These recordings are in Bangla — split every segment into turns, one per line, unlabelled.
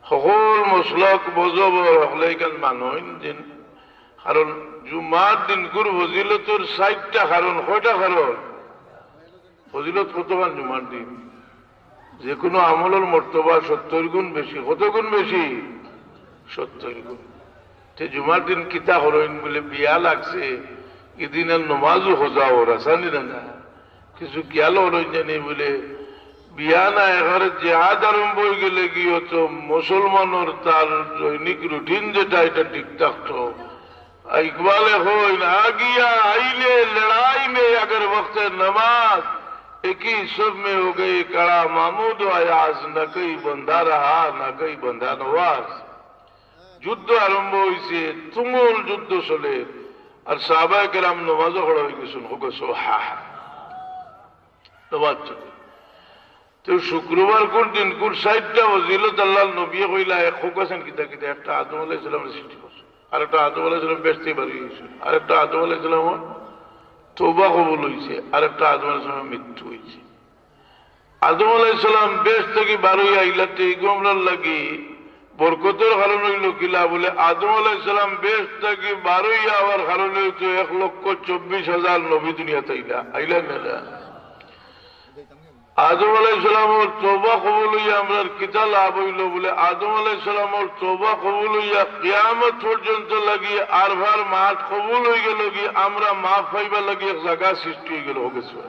সকল মশলক বজবর হলে এখান মানুষ দিন কারণ জুমার দিন গুর ফজিলতর 60টা কারণ কয়টা কারণ ফজিলত কতবার জুমার দিন যে কোনো আমলের মর্তবা 70 গুণ বেশি কত গুণ বেশি 70 গুণ জুমার দিন কিতা হরইন বলে বিয়া লাগছে এদিনের নমাজও হজা ওর আসানি না কিছু গেল হরইন জানি বলে বিয়া না এবারে জেহাদ আরম্ভ হয়ে গেলে গিয়ে তো মুসলমানের তার দৈনিক রুটিন যেটা এটা ঠিক থাকতো ইকবালে হই না গিয়া आईले लड़ाई में अगर वक्त नमाज एक ही सब में हो गई कड़ा मामूद आयाज न कई बंधा रहा न कई बंधा नवाज যুদ্ধ আরম্ভ হয়েছে তুমুল যুদ্ধ চলে আর সাহাবায়ে কেরাম নামাজও পড়া হয়ে গেছেন হোক সুবহান নামাজ চলে তো শুক্রবার কোন দিন কোন 60টা ফজিলত আল্লাহর নবী কইলা এক হোক আছেন কিতা কিতা একটা আদম আলাইহিস সালামের সৃষ্টি করছে আরেকটা আদম আলাইহিস সালাম বেহেশতে বাড়ি গেছে আরেকটা আদম আলাইহিস সালামের তওবা কবুল হইছে আরেকটা আদম আলাইহিস সালামের মৃত্যু হইছে আদম আলাইহিস সালাম বেহেশত থেকে বাড়ি আইলাতে গোমরার লাগি বরকতের কারণ হইল কিলা বলে আদম আলাইহিস সালাম বেহেশত থেকে বাড়ি আওয়ার কারণে হইতো 1,24,000 নবী দুনিয়াতে আইলা না আদম আলাইহিস সালামের তওবা কবুল হইয়া আমরা কিতা লাভ হইল বলে আদম আলাইহিস সালামের তওবা কবুল হইয়া কিয়ামত পর্যন্ত লাগি আরভার মাঠ কবুল হয়ে গেল কি আমরা মাফ পাইবা লাগি এক জায়গা সৃষ্টি হয়ে গেল গেছে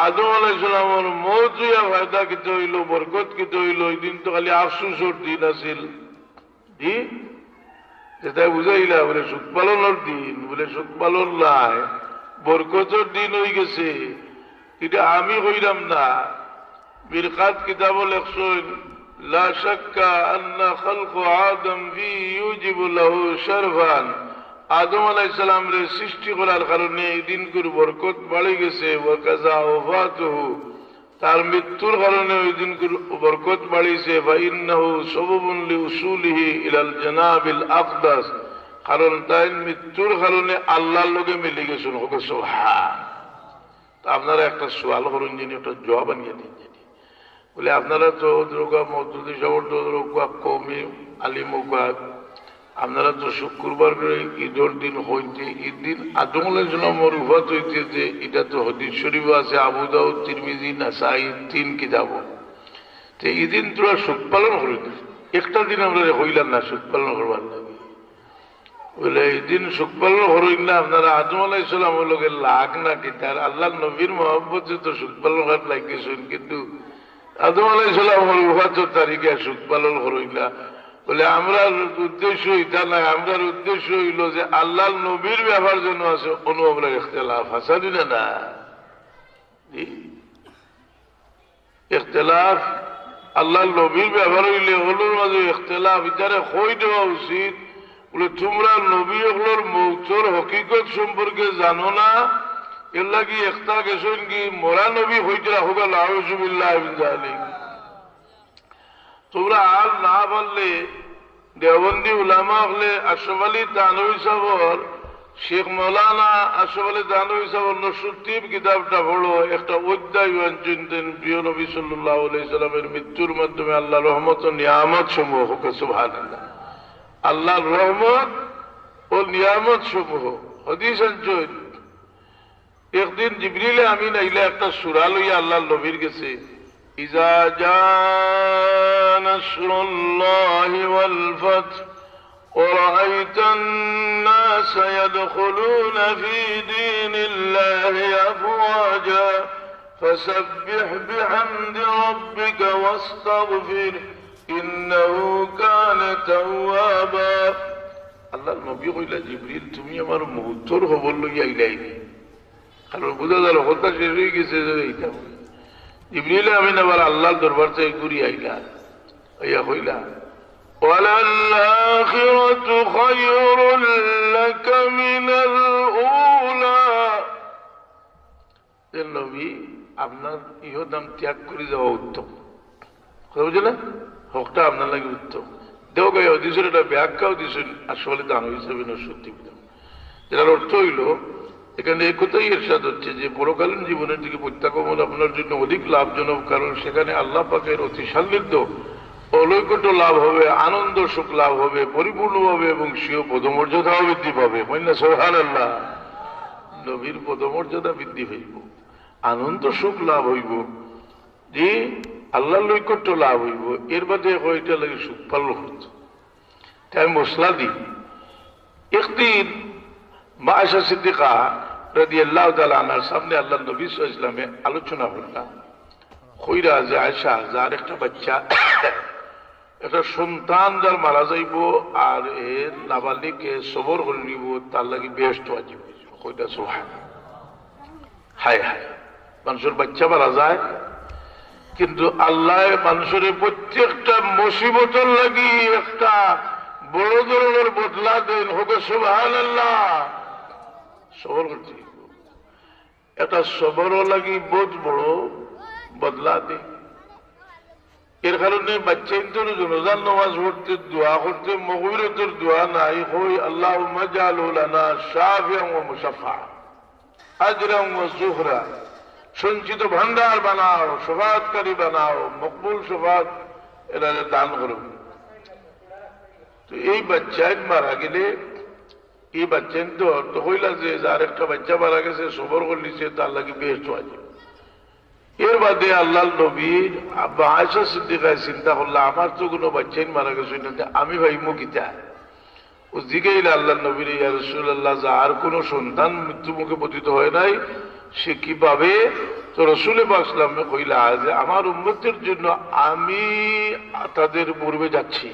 আদম আলাইহিস সালামের মওত হইয়া ফায়দা কিতে হইল বরকত কিতে হইল ওই দিন তো খালি আফসোসের দিন আছিল জি যেটা বুঝাইলা বলে সুখ পালনের দিন বলে সুখ পালন নাই বরকতের দিন হয়ে গেছে এটা আমি কইলাম না মিরকাত কিতাব লেখছেন লা শাক্কা আন্না খালক আদম ফি ইউজিবু লাহু শারফান আদম আলাইহিস সালামের সৃষ্টি করার কারণে এই দিনগুলোর বরকত বাড়ে গেছে ওয়া কাযা ওয়াফাতুহু তার মৃত্যুর কারণে ওই দিনগুলোর বরকত বাড়িছে ফা ইন্নাহু সাবাবুন লিউসুলিহি ইলাল জানাবিল আকদাস কারণ তাই মৃত্যুর কারণে আল্লাহর লগে মিলে গেছেন হোক সুবহান আপনারা একটা সোয়াল করুন যিনি একটা জবাব আনিয়ে দিন যিনি বলে আপনারা তো দুর্গা মজুদি সবর দুর্গা কৌমি আলিম আপনারা তো শুক্রবার করে ঈদের দিন হইতে ঈদ দিন আদম আলাইহিস সালামের উফাত হইতেছে এটা তো হাদিস শরীফ আছে আবু দাউদ তিরমিজি নাসাই 3 কিতাব তো এই দিন তোরা সুখ পালন করিতে একটা দিন আমরা হইলাম না সুখ পালন করবার লাগে বলে এই দিন সুখ পালন হরইন না আপনারা আদম আলাইহিস সালামের লগে লাগ না কি তার আল্লাহ নবীর মহব্বতে তো সুখ পালন করার লাগিয়েছেন কিন্তু আদম আলাইহিস সালামের ওফাতের তারিখে সুখ পালন হরইন না বলে আমরা উদ্দেশ্য এটা নাই আমরার উদ্দেশ্য হইল যে আল্লাহ নবীর ব্যাপার জন্য আছে অনু আমরা ইখতিলাফ হাসানি না ইখতিলাফ আল্লাহ নবীর ব্যাপার হইলে হলোর মাঝে ইখতিলাফ এটারে কই দেওয়া উচিত বলে তোমরা নবী ওগুলোর মৌতর হকিকত সম্পর্কে জানো না এর লাগি একটা গেছেন কি মোরা নবী হইতে রাখুক আউযুবিল্লাহ মিন যালিক তোমরা আর না বললে দেওবন্দি উলামা হলে আশরাফ আলী থানভী সাহেবের শেখ মৌলানা আশরাফ আলী থানভী সাহেবের নসুদ্দীপ কিতাবটা পড়ো একটা অধ্যায় চিনতেন প্রিয় নবী সাল্লাল্লাহু আলাইহি সাল্লামের মৃত্যুর মাধ্যমে আল্লাহ রহমত ও নিয়ামত সমূহ হোক সুবহানাল্লাহ আল্লাহর রহমত ও নিয়ামত সমূহ হাদিস আনছেন একদিন জিবরিল আমিন আইলা একটা সূরা লইয়া আল্লাহর নবীর কাছে ইজা জাআ নাসরুল্লাহি ওয়াল ফাতহ ورأيت الناس يدخلون في دين الله أفواجا فسبح بحمد ربك واستغفره إنه كان توابا الله নবী কইলা জিবরিল তুমি আমার মুহূর্তর খবর লইয়া আইলাই কারণ বুঝা গেল কথা শেষ হয়ে গেছে এইটা জিবরিল আমিন আবার আল্লাহর দরবার থেকে ঘুরে আইলা আইয়া কইলা وَلَلْآخِرَةُ خَيْرٌ لَكَ مِنَ الْأُولَى নবী আপনার ইহদাম ত্যাগ করে যাওয়া উত্তম কথা বুঝলে হকটা আপনার লাগে উত্তম দেও গায়ে দিয়েছেন এটা ব্যাখ্যাও দিয়েছেন আসলে দান হিসেবে সত্যি যেটার অর্থ হইল এখানে এই কথাই ইরশাদ হচ্ছে যে পরকালীন জীবনের দিকে প্রত্যাগমন আপনার জন্য অধিক লাভজনক কারণ সেখানে আল্লাহ পাকের অতি সান্নিধ্য অলৌকিক লাভ হবে, আনন্দ সুখ লাভ হবে পরিপূর্ণভাবে, এবং সেও পদমর্যাদাও বৃদ্ধি পাবে। মহিলা সুবহানাল্লাহ। নবীর পদমর্যাদা বৃদ্ধি হইব, আনন্দ সুখ লাভ হইব, যে আল্লাহর লৈকট্য লাভ হইব। এর বাদে কয়টা লাগে সুখ পালন করত। তাই মশলা দিই একদিন মা আয়েশা সিদ্দিকা রাদিয়াল্লাহু তাআলা আনহার সামনে আল্লাহ নবী সাল্লাল্লাহু আলাইহি ওয়াসাল্লামে আলোচনা করলাম। কইরা যে আয়েশা, যার একটা বাচ্চা, একটা সন্তান যার মারা যাইব আর এর নাবালিকে সবর করে নিব, তার লাগি বেহেশত ওয়াজিব হইব। কইটা সুবহানাল্লাহ। হায় হায়, মানুষের বাচ্চা মারা যায়, কিন্তু আল্লাহ মানুষের প্রত্যেকটা মুসিবতের লাগি একটা বড় ধরনের বদলা দেন। হোক সুবহানাল্লাহ। সবর করতে একটা সবরও লাগি বহুত বড় বদলা দেন। এর কারণে বাচ্চা রোজার নামাজ পড়তে, দোয়া করতে, মগফিরাতের দোয়া নাই হই আল্লাহুম্মা জাআলহু লানা শাফিআন ওয়া মুশাফফা আজরান ওয়া যুহরা। সঞ্চিত ভান্ডার বানাও, শফাআতকারী বানাও, মকবুল শফাআত এরা দান করো। তো এই বাচ্চা মারা গেলে, এই বাচ্চা তো হইলা যে যার একটা বাচ্চা মারা গেছে সবর করলিছে, তার লাগি বেহেশত ওয়াজিব। এর বাদে আল্লাহ নবীর আব্বা আয়েশা সিদ্দিকায় চিন্তা করলো, আমার তো কোনো বাচ্চাই মারা গেছে না, আমি ভাইমু কিতা? ও জিগাইলে আল্লাহ নবীর, ইয়া রাসূলুল্লাহ, যার কোনো সন্তান মৃত্যু মুখে পতিত হয় নাই, সে কিভাবে? তো রাসূল পাক সাল্লাল্লাহু আলাইহি ওয়াসাল্লাম কইলা যে আমার উম্মতের জন্য আমি তাদের পূর্বে যাচ্ছি,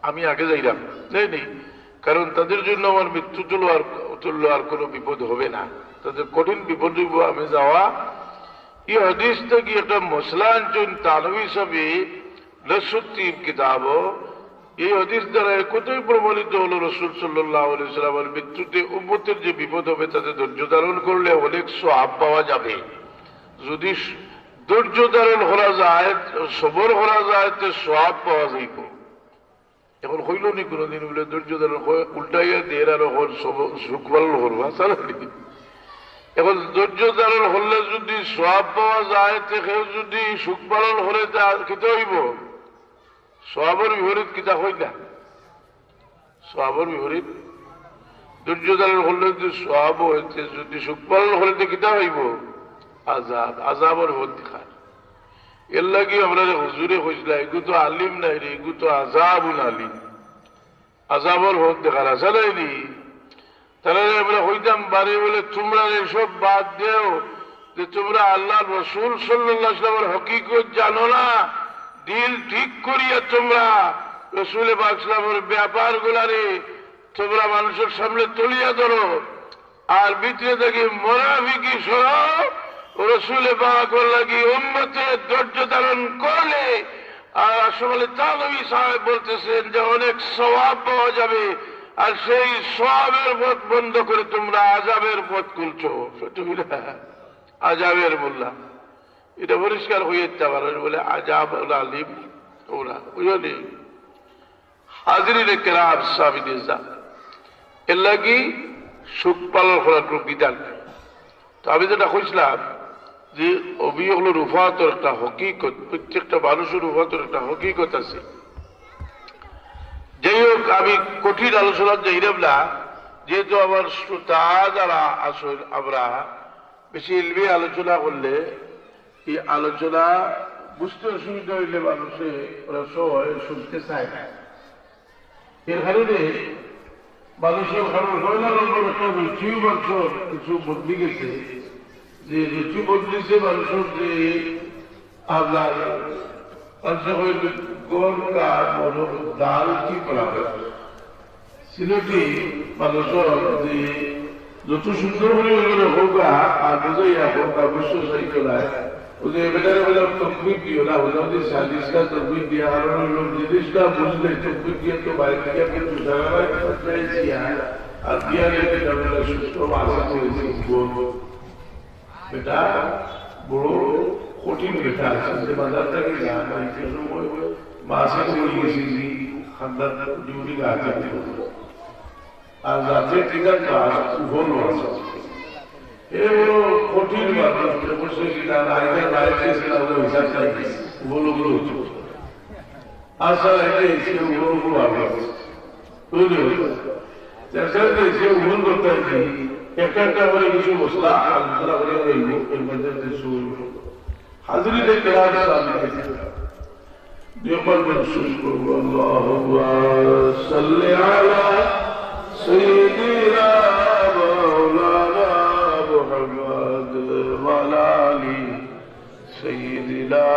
আমি আগে যাইলাম নেই, কারণ তাদের জন্য আমার মৃত্যু তুল্য আর কোনো বিপদ হবে না, তাদের কঠিন বিপদ হইব আমি যাওয়া। এই হাদিসটা কি একটা মশলা আনছেন তানবী হিসাবে নসুত্তি কিতাব। এই হাদিস দ্বারা কতই প্রমাণিত হলো রাসূল সাল্লাল্লাহু আলাইহি ওয়াসাল্লামের মৃত্যুতে উম্মতের যে বিপদ হবে তাতে ধৈর্য ধারণ করলে অনেক সওয়াব পাওয়া যাবে। যদি ধৈর্য ধারণ করা যায়, সবর করা যায়, তো সওয়াব পাওয়া যাইব। এখন হইল নি কোনোদিন বলে ধৈর্য ধারণ উল্টাইয়া দের আর সুখ পালন করবা চালানি। এখন ধৈর্য ধারণ হলে যদি সওয়াব পাওয়া যায়, কেউ যদি সুখ পালন হলে কিতা হইব? সওয়াবের বিপরীত কিতা হই না? সওয়াবের বিপরীত ধৈর্য ধারণ হলে যদি সওয়াব হইতে, যদি সুখ পালন হলে কিতা হইব? আযাব। আযাবের বিপরীত খায়। এর লাগি আমরা হুজুরে কইছিলাম, এগু তো আলিম নাই রে, এগু তো আযাবুন আলিম। আযাবের বিপরীত দেখার আশা নাইনি। তাহলে আমরা হইতাম বাড়ি বলে, তোমরা এসব বাদ দেও, যে তোমরা আল্লাহ রাসূল সাল্লাল্লাহু আলাইহি ওয়াসাল্লামের হকিকত জানো না। দিল ঠিক করিয়া তোমরা রাসূল পাক সাল্লাল্লাহু আলাইহি ওয়াসাল্লামের ব্যাপার গুলারে তোমরা মানুষের সামনে তুলিয়া ধরো, আর ভিতরে থেকে মুনাফিকি সরাও। রাসূল পাকের লাগি উম্মতের ধৈর্য ধারণ করলে, আর আসলে তানবী সাহেব বলতেছেন যে অনেক সওয়াব পাওয়া যাবে, আর সেই সওয়াবের পথ বন্ধ করে তোমরা আযাবের পথ খুলছো। সত্যি আযাবের মোল্লা, এটা পরিষ্কার হয়ে যেতে পারে বলে আযাব আলিম ওরা বুঝলি। হাজিরিন কেরাম সাবিন, এর লাগি সুখ পালন করার কোনো বিধান। তো আমি যেটা কইছিলাম যে অভিযোগ হল রুফাতের একটা হকিকত, প্রত্যেকটা মানুষের রুফাতের একটা হকিকত আছে। যাই হোক, আমি কঠিন আলোচনা যাইলাম না, যেহেতু আমার শ্রোতা যারা আসল, আমরা বেশি ইলমি আলোচনা করলে এই আলোচনা বুঝতে অসুবিধা হইলে মানুষে ওরা সবাই শুনতে চায় না। এর কারণে মানুষের পয়লা নম্বর একটা রুচিও মানুষের কিছু বদলি গেছে, যে রুচি বদলিছে মানুষের, যে আপনার ডাল কি করা হয় সিলেটি মানুষের, যে যত সুন্দর করে হোক আর বুঝাইয়া হোক অবশ্য সেই করায়, ওদের বেটারে বলে তকবির দিও না, ওদের সালিশটা তকবির দিয়া, কারণ লোক জিনিসটা বুঝলে তকবির দিয়ে তো বাইরে থেকে কিন্তু পেয়েছি, আর দিয়া রেখে সুস্থ আশা করেছি। বেটা বড় কঠিন বেটা আছে, যে বাজার থেকে মাসে করে গেছি খান্দার ডিউটি আছে, আর রাতে টিকার কাজ ভালো আছে। এগুলো কঠিন মানুষ বসে কিনা আইনের বাইরে হিসাব বলো বলো, আসলে এসে উপর আবাস এসে ভুল করতে একটা একটা করে কিছু মশলা আলোচনা করে রইব এর মধ্যে হাজিরিতে কেরাম يقبل منصوص اللهم صل على سيدنا مولانا محمد وعلى آل سيدنا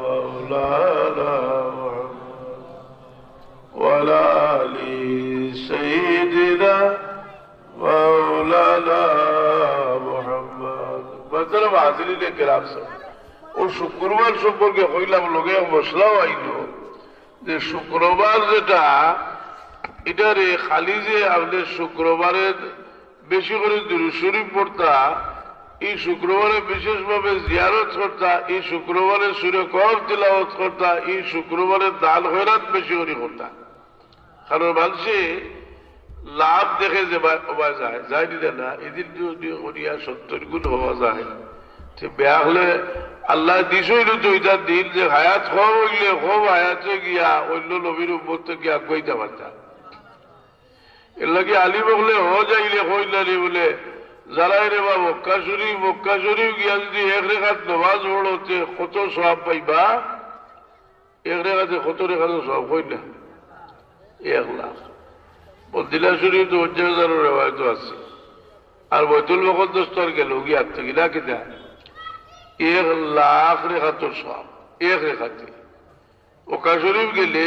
مولانا محمد وعلى آل سيدنا مولانا محمد मतलब हाजिरी किराम सब ও শুক্রবার সম্পর্কে কইলাম লোকে মশলাও আইল যে শুক্রবার যেটা এটারে খালি যে আমাদের শুক্রবারের বেশি করে দুরূদ শরীফ পড়তা, এই শুক্রবারে বিশেষভাবে জিয়ারত করতা, এই শুক্রবারে সূরা কহফ তিলাওয়াত করতা, এই শুক্রবারে দান খয়রাত বেশি করে করতা। কারণ মানুষে লাভ দেখে যে যায় যায়নি না এদিন করিয়া 70 গুণ হওয়া যায়। বেয়া হলে আল্লাহ দিছইল তো এটা দিন যে হায়াত কম হইলে কম হায়াতে গিয়া অন্য নবীর উপর গিয়া কইতে পারতাম। এর লাগে আলিম হলে যাইলে কইলারি বলে যারা রে বা মক্কা শরীফ গিয়া যদি এক রেখাত নমাজ পড়তে কত সওয়াব পাইবা, এক রেখাতে কত রেখাতে সওয়াব কইলা 1 লাখ। মদিনা শরীফ তো 50,000 রেওয়ায়ত আছে, আর বাইতুল মুকদ্দাস তো আর গেল গিয়া থেকে না কিনা 1 লাখ রেখাতর সব এক রেখাতে। মক্কা শরীফ গেলে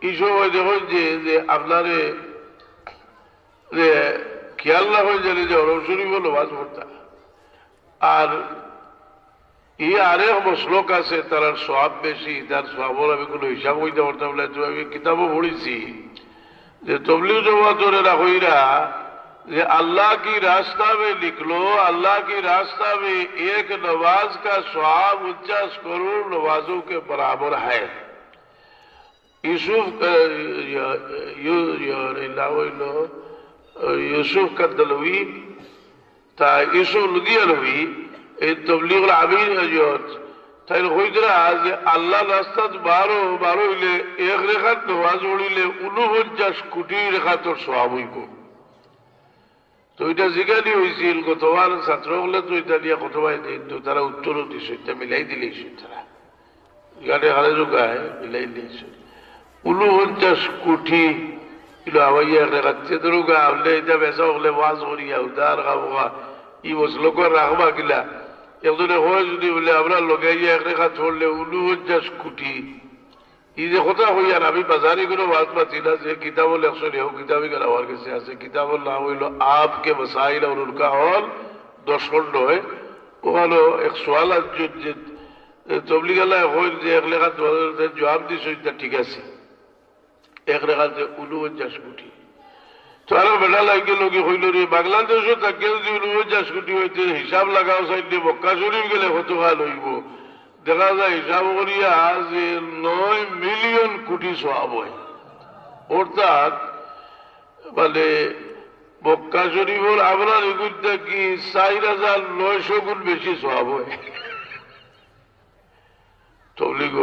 এই সময় দেখো যে আপনারে খেয়াল না হয়ে গেলে যে হরম শরীফ নামাজ পড়তা। আর এই আরেক মশলক আছে তার সব বেশি, তার সবর আমি কোনো হিসাব হইতে পারতাম না। তো আমি কিতাবও পড়েছি যে তবলিগ জমাতের এরা হইরা যে अल्लाह की रास्ता में निकलो, अल्लाह की रास्ता में एक नमाज का स्वाब 49 करोड़ नमाजों के बराबर है। यूसुफ कदलवी ता यूसुफ लुधियानवी এই তবলিগ আমির তাই হইতরা যে আল্লাহ রাস্তা বারো হইলে এক রেখাত নমাজ পড়িলে 49 কোটি রেখাতর সওয়াব হইব। তো এটা জিজ্ঞানি হয়েছিল গতবার ছাত্র হলে তো এটা নিয়ে কতবার কিন্তু তারা উত্তরও দিছে, এটা মিলাই দিলেই তারা গানে হারে যোগায় মিলাই দিয়েছে 49 কোটি কিলো আবাইয়া রাখছে ধরুগা হলে এটা বেচা হলে মাছ করিয়া উদার খাবো ই লোকের রাখবা কিলা একজনে হয় যদি বলে আমরা লগাইয়া এক রেখা ছড়লে 49 কোটি এই যে কথা হইয়ার আমি বাজারে কোনো বাদ পাচ্ছি না। যে কিতাবও লেখছো রেহ কিতাবই গেল আমার কাছে আছে, কিতাবর নাম হইল আপকে মসাইল আর উনকা হল 10 খণ্ড হয়। ওখানে এক সোয়াল আছে যে তবলিগালায় হইল যে এক লেখা জবাব দিছ ঠিক আছে, এক রেখাতে 49 কোটি। তো আরো বেটা লাগে লোকে হইল রে বাংলাদেশও তাকে যদি 49 কোটি হইতে হিসাব লাগাও চাইলে মক্কা শরীফ গেলে কত কাল হইব, দেখা যায় হিসাব করিয়া যে 9 মিলিয়ন কোটি সওয়াব হয়। অর্থাৎ মানে মক্কা শরীফের আমরা এগুলো কি 4,900 গুণ বেশি সওয়াব হয়। তবলিগ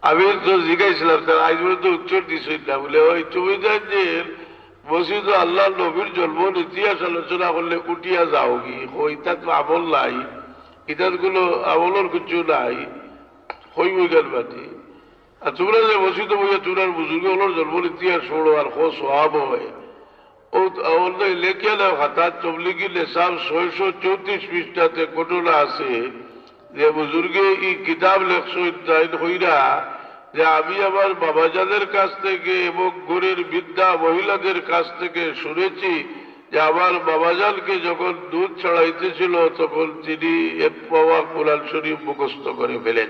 আমি তো জিজ্ঞাসিলাম তার আজ পর্যন্ত উত্তর দিছই না বলে ওই তুমি জান যে মসজিদ আল্লাহ নবীর জন্ম ইতিহাস আলোচনা করলে উঠিয়া যাও কি ওইটা তো আমল নাই, ইতার গুলো আমলের কিছু নাই হইব গান বাতি। আর তোমরা যে মসজিদ বইয়া তোমরা বুজুর্গ হলোর জন্মের ইতিহাস পড়ো আর খো সোয়াব হয় ও লেখিয়া দাও খাতার তবলিগি লেসাব 634 পৃষ্ঠাতে ঘটনা আছে যে বুজুর্গে এই কিতাব লেখছো হইরা যে আমি আমার বাবাজাদের কাছ থেকে এবং ঘরের বৃদ্ধা মহিলাদের কাছ থেকে শুনেছি যে আমার বাবাজানকে যখন দুধ ছড়াইতেছিল তখন তিনি 1 পাওয়া কোরআন শরীফ মুখস্থ করে ফেলেন,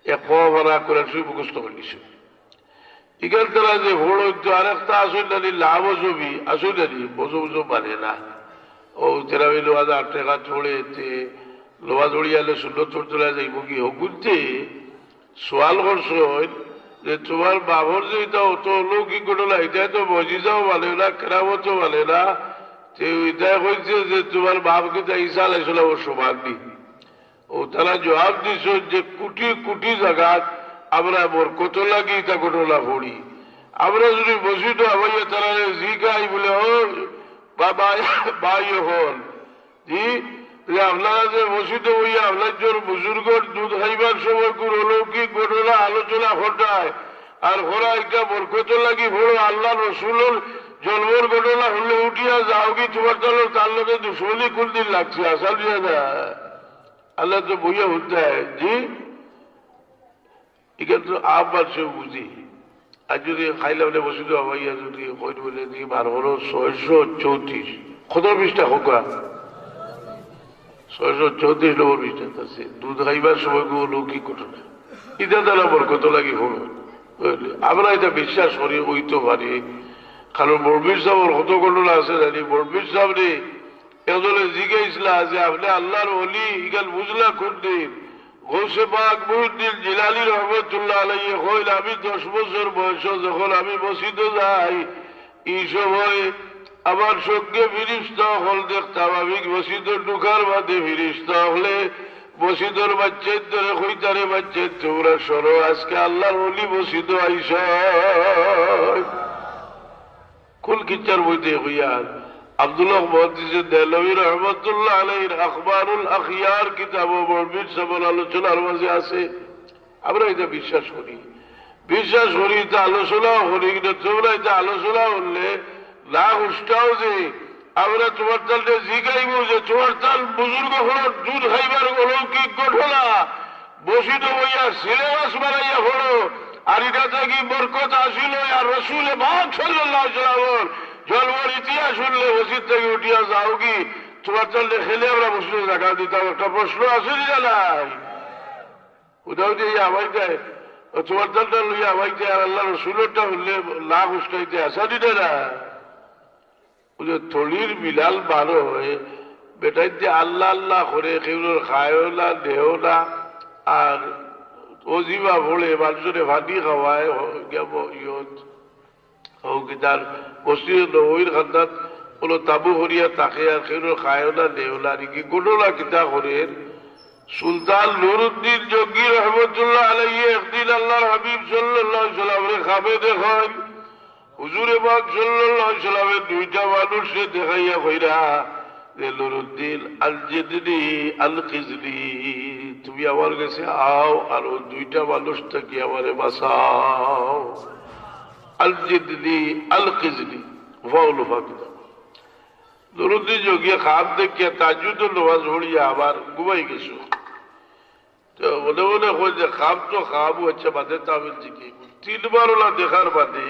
1 পাওয়া কোরআন শরীফ মুখস্থ করে নিছেন। এখান তারা যে ভোড় আরেকটা আসল নানি লাভ ছবি আসল নানি বজো মানে না ও তেরাবি লোহা 8 টাকা ছড়ে লোহা দড়িয়ালে সুন্দর তোর তোলা যাইব কি হকুনতে সোয়াল করছো যে তোমার বাবর যে এটা অত অলৌকিক ঘটনা এটা তো মজিজাও মানে না কেরামতও মানে না, এটা হয়েছে যে তোমার বাপ কিন্তু ঈসা আলাইহিস সালামের সমান নি। ও তারা জবাব দিছ যে কোটি কোটি জায়গা আমরা বরকত লাগি তা ঘটনা পড়ি। আমরা যদি মসজিদ আবাইয়া তারা জিগাই বলে হল বা বাই হল জি আপনারা যে মসজিদে হইয়া আপনার জন বুজুর্গর দুধ খাইবার সময় কোন অলৌকিক ঘটনা আলোচনা ঘটায় আর ওরা একটা বরকত লাগি ভোড়ো আল্লাহ রসুলের জন্মর ঘটনা হলে উঠিয়া যাও কি তোমার তার লোকে দুশোলি কোন দিন লাগছে আসা দিয়ে না আল্লাহ তো বইয়া হতে জি এখানে তো আবার সে বুঝি আর যদি খাইলে বলে বসে তো হইয়া যদি কই বলে দিই 1234 কত পৃষ্ঠা হোকা 634 নম্বর পৃষ্ঠা আছে দুধ খাইবার সময় কোন লৌকিক ঘটনা এটা দ্বারা বরকত লাগি হল আমরা এটা বিশ্বাস করি ওইতে পারি কারণ বড়বীর সাহেবের কত ঘটনা আছে জানি বড়বীর সাহেব রে এদলে জিজ্ঞাসলা যে আপনি আল্লাহর ওলি ইগাল বুঝলা কোন দিন গৌসে পাক মুহিউদ্দিন জিলানী রহমতুল্লাহ আলাইহি কইল আমি 10 বছর বয়স যখন আমি মসজিদে যাই এই সময় আমার সঙ্গে ফিরিস্তা হল দেখতাম আমি মসজিদে ঢুকার বাদে ফিরিস্তা হলে মসজিদের বাচ্চার ধরে কইতারে বাচ্চার তোমরা সরো আজকে আল্লাহর ওলি মসজিদে আইস কুল কিচ্ছার বইতে হইয়ার আব্দুল্লাহ মুহাদ্দিস দেহলভী রহমতুল্লাহ আলাইহির আখবারুল আখিয়ার কিতাব বড়বীর সাহেবের আলোচনার মাঝে আছে আমরা এটা বিশ্বাস করি এটা আলোচনা করি কিন্তু তোমরা এটা আলোচনা করলে না উষ্টাও যে আমরা তোমার তালটা জিগাইব যে তোমার তাল বুজুর্গ হল দুধ খাইবার অলৌকিক ঘটনা বসিত হইয়া সিলেবাস বানাইয়া হলো আর এটা থেকে বরকত আসিল আর রসুলে পাক সাল্লাল্লাহু আলাইহি ওয়াসাল্লাম জন্মের ইতিহাস শুনলে মসজিদ থেকে উঠিয়া যাও কি তোমার তালটা খেলে আমরা মসজিদে জায়গা দিতাম একটা প্রশ্ন আছে নাই কোথাও যে আমাই দেয় তোমার তালটা লইয়া আমাই দেয় আর আল্লাহ রসুলেরটা হলে লাখ উস্কাইতে আসা দিতে না থলির বিলাল বারো হয়ে বেটাই যে আল্লাহ আল্লাহ করে কেউর খায়ও না দেহ না আর অজিবা ভোলে মানুষরে ভাটি খাওয়ায় তার মসজিদ নবীর খান্দাত কোনো তাবু হরিয়া তাকে আর কেউর খায়ও না দেহ না কি ঘটনা কিতা করেন সুলতান নুরুদ্দিন জঙ্গি রহমতুল্লাহ আলাইহি একদিন আল্লাহর হাবিব সাল্লাল্লাহু আলাইহি ওয়াসাল্লামের খাবে দেখান হুজুরে পাক সাল্লাল্লাহু আলাইহি ওয়াসাল্লামের দুইটা মানুষকে দেখাইয়া কইরা যে নুরুদ্দিন আল জিদনি আল খিজনি তুমি আমার কাছে আও আর ওই দুইটা মানুষটা কি আমারে বাঁচাও আল জিদনি আল খিজনি ফাউলু ফাকিদা নুরুদ্দিন যোগিয়া খাব দেখিয়া তাজ্জুদের নামাজ পড়িয়া আবার ঘুমাই গেছো তো মনে মনে হয় যে খাব তো খাব হচ্ছে বাদে তাবিল জিকে 3 বার ওলা দেখার বাদে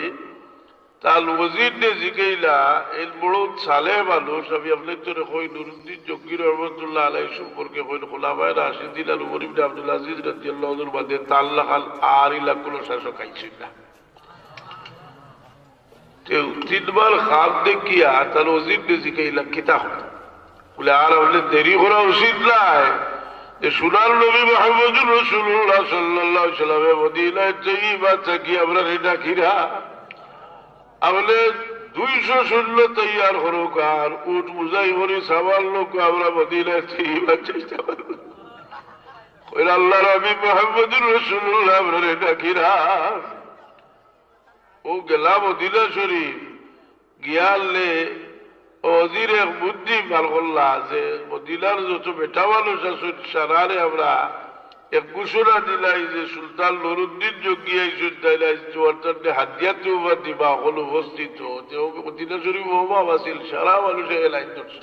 তার ওজির নে জিগাইলা এই বড় সালে মানুষ আমি আপনার তোরে কই নুরুদ্দিন জঙ্গি রহমতুল্লাহ আলাইহি সম্পর্কে কইল খোলাফায়ে রাশিদিন আল উমর ইবনে আব্দুল আজিজ রাদিয়াল্লাহু আনহু বাদে তাল্লাহ আল আরিলা কোন শাসক আইছিল না তো 3 বার খাব দেখিয়া তার ওজির নে জিগাইলা কিতা হলো বলে আর হলে দেরি করা উচিত নাই যে সোনার নবী মুহাম্মদুর রাসূলুল্লাহ সাল্লাল্লাহু আলাইহি ওয়াসাল্লাম মদিনায় তৈয়বা থেকে আমরা এটা কিরা আমলে 200 সৈন্য তৈয়ার হোক আর উট মুজাই ভরি সাবাল লোক আমরা মদিনায় তৈয়বা চেষ্টা করব আল্লাহর হাবিব মুহাম্মদুর রাসূলুল্লাহ আমরা এটা কিরা ও গেলা মদিনা শরীফ গিয়ালে ওজির এক বুদ্ধি বার করলা যে মদিনার যত বেটা মানুষ আছে সারারে আমরা এক ঘোষণা দিলাই যে সুলতান নুরুদ্দিন জঙ্গি আইসুন তাইলাই তোমার হাতিয়া তুবা দিবা হল উপস্থিত মদিনা শরীফ ওবাব আছিল সারা মানুষে এলাই ধরছে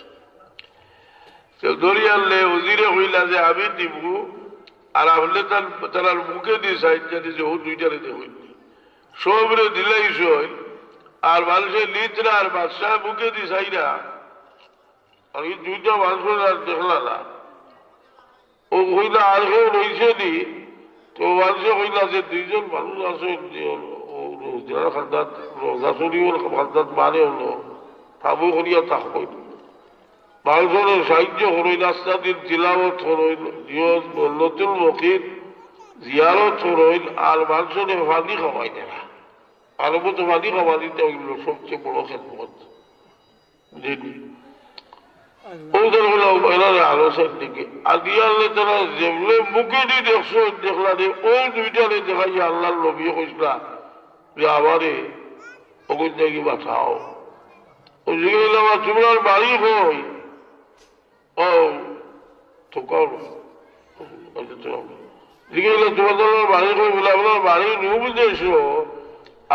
ধরিয়ালে ওজিরে হইলা যে আমি দিব আর আপনি তার মুখে দিয়ে সাইড জানি যে ও দুইটারে হইল সবরে দিলাই সইল আর মানুষের লিতরা আর বাদশাহ মুখে দি চাইরা আর এই দুইটা মানুষের আর দেখলা না ও কইলা আর কেউ রয়েছে নি তো মানুষে কইলা যে 2 জন মানুষ আছে যারা খান্দাত রোজাশরীর খান্দাত মানে হলো তাবু করিয়া তা হইল মানুষের সাহায্য হরইল রাস্তা দিন তিলাওয়াত হরইল নতুন মকির জিয়ারত হরইল আর মানুষের ফাঁদি খাওয়াই দেয় আরো তো বাদী খাওয়া দিতে ওইগুলো সবচেয়ে বড় খেদমত বুঝলি ওদের হলো এনারে আলোচনার দিকে আর দিয়ালে তারা যেগুলো মুখে দিয়ে দেখছো দেখলা দিয়ে ওই দুইটারে দেখাই আল্লাহ নবী কইসলা যে আবারে ওগুন দেখি বাঁচাও ও জিজ্ঞেস আমার তোমার বাড়ি হই ও থোকাও জিজ্ঞেস তোমাদের বাড়ি হই বলে আপনার বাড়ি নিউ বুঝেছো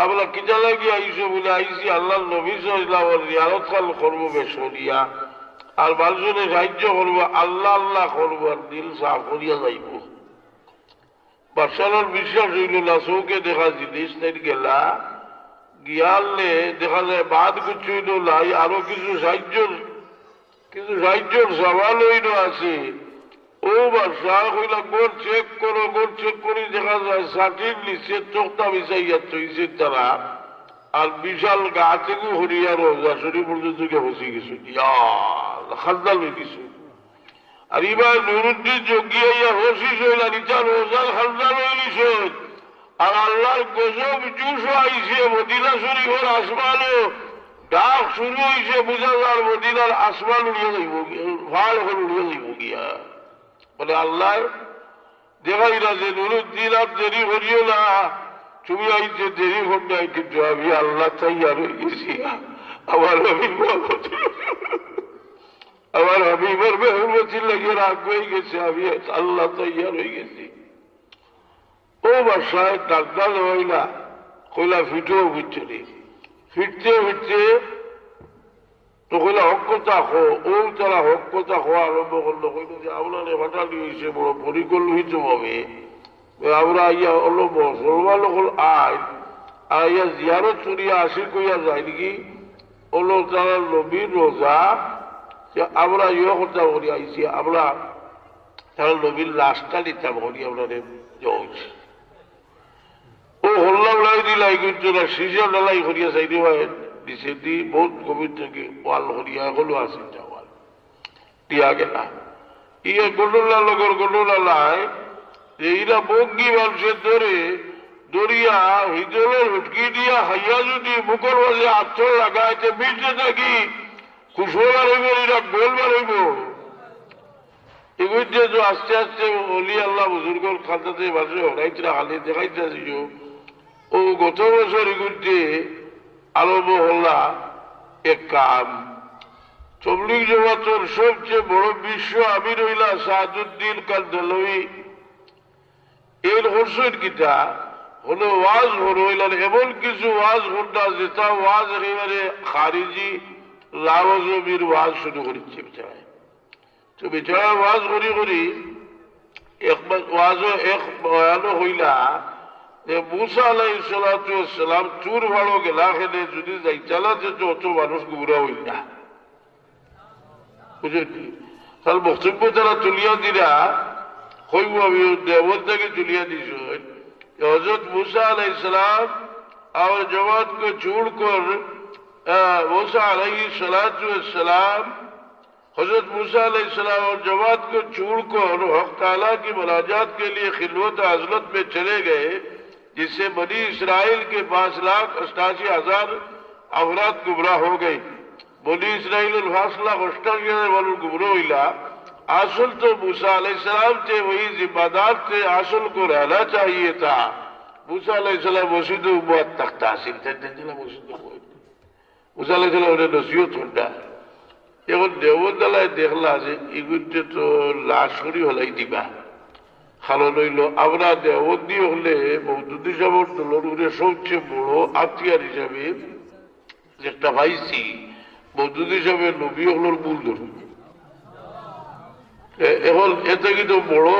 আপনার কিটা লাগি আইসো বলে আইসি আল্লাহ নবী সাল্লাল্লাহু আলাইহি ওয়াসাল্লাম করবো বেশরিয়া আর মানুষজনে সাহায্য করবো আল্লাহ আল্লাহ করবো আর দিল সাফ করিয়া যাইব বাদশাহর বিশ্বাস হইল না চৌকে দেখা জিনিস তাই গেলা গিয়ালে দেখা যায় বাদ কিছু হইল নাই আরো কিছু সাহায্যর সওয়াল হইল আছে ও বাদশাহ হইলা গোর চেক করে দেখা যায় সাটির নিচে চোখটা মিশাইয়া চইছে তারা আর বিশাল গা থেকে হরিয়া রোজা শরীর পর্যন্ত বসে গেছে খাজদাল হয়ে গেছে আর এবার নুরুদ্দিন যোগিয়া হসিস হইলা নিচা রোজার খাজদাল হইলিস আর আল্লাহর গজব জুস আইছে মদিনা শরীফের আসমানও ডাক শুরু হয়েছে বুঝা যার মদিনার আসমান উড়িয়ে যাইব ভাড় হল উড়িয়ে যাইব গিয়া বলে আল্লাহ দেখাই না যে নুরুদ্দিন আর দেরি করিও না তুমি আইতে দেরি ঘন্টায় কিন্তু আমি আল্লাহ তৈয়ার হয়ে গেছি আমার হাবিবের মেহরমতির লাগে রাগ হয়ে গেছে আমি আল্লাহ তৈয়ার হয়ে গেছি ও বাসায় ডাক্তার হয় না কইলা ফিটেও ফিরছে নি ফিরতে তো কইলা হক কথা খো ও তারা হক কথা খোয়া আরম্ভ করলো কইল যে আপনার হঠাৎই হয়েছে বড় পরিকল্পিত হবে আমরা ইয়া হলো মুসলমান হল আইয়া জিয়ারত করিয়া আসি কইয়া যায় নাকি হলো তারা নবীর রোজা আমরা ইয়ে কথা করি আইসি আমরা তারা নবীর লাশটা নিতাম করি আমরা যাচ্ছি ও হল্লা উলাই দিলাই কিন্তু না সিজা ডালাই করিয়া চাইতে হয় দিছে দি বহুত গভীর থেকে ওয়াল করিয়া হলো আসি যাওয়াল দিয়া গেলা ইয়ে গন্ডোলা লগর গন্ডোলা লাই এইরা বঙ্গি মানুষের ধরে দরিয়া হিজলের হুটকি দিয়া হাইয়া যদি মুখর বলে আচ্ছর লাগাইতে মিটতে থাকি কুশোবার হইব এরা গোলবার হইব এগুলিতে তো আস্তে আস্তে অলি আল্লাহ বুজুর্গর খাতাতে বাসে হরাইতরা হালে দেখাইতেছিল ও গত বছর এগুলিতে আরম্ভ হল্লা এক কাম তবলিগ জমাতর সবচেয়ে বড় বিশ্ব আমির হইলা সাদুদ্দিন কালদলই এর হর্ষণ কিতা হলো ওয়াজ হইলেন এমন কিছু ওয়াজ ঘটনা যেটা ওয়াজ একেবারে খারিজি লাওজমির ওয়াজ শুরু করেছে বেচারায় তো বেচারা ওয়াজ করি ওয়াজও এক বয়ানো হইলা যে মুসা আলাইহিস সালাতু ওয়াস সালাম চুর ভাড়ো গেলা খেলে যদি যাই চালাতে তো অত মানুষ গুমরা হইলা বুঝলি তার বক্তব্য তারা তুলিয়া দিলা হইব আমি দেবতাকে তুলিয়া দিছ हजरत मूसा अलैहिस्सलाम और जमात को छोड़कर मूसा अलैहिस्सलाम हजरत मूसा अलैहिस्सलाम और जमात को छोड़कर हक ताला की मुनाजात के लिए खिलवत अजलत में चले गए जिससे बनी इसराइल के 5,88,000 अफराद गुमराह हो गए बनी इसराइल 5,88,000 गुमराह हुआ आसल तो मूसा अलैहिस्सलाम थे वही जिम्मेदार थे आसल को रहना चाहिए था मूसा अलैहिस्सलाम मसीद उम्मत तक तासील थे मूसा अलैहिस्सलाम उन्हें नसीहत होता এখন দেবতালায় দেখলা যে এগুলিতে তো লাশ করি হলাই দিবা খালো লইল আমরা দেবতী হলে মৌদুদি সাহেবের দলরে সবচেয়ে বড় আত্মীয়ার হিসাবে যেটা পাইছি মৌদুদি সাহেবের নবী হলোর মূল ধরুন এখন এতে কিন্তু বড়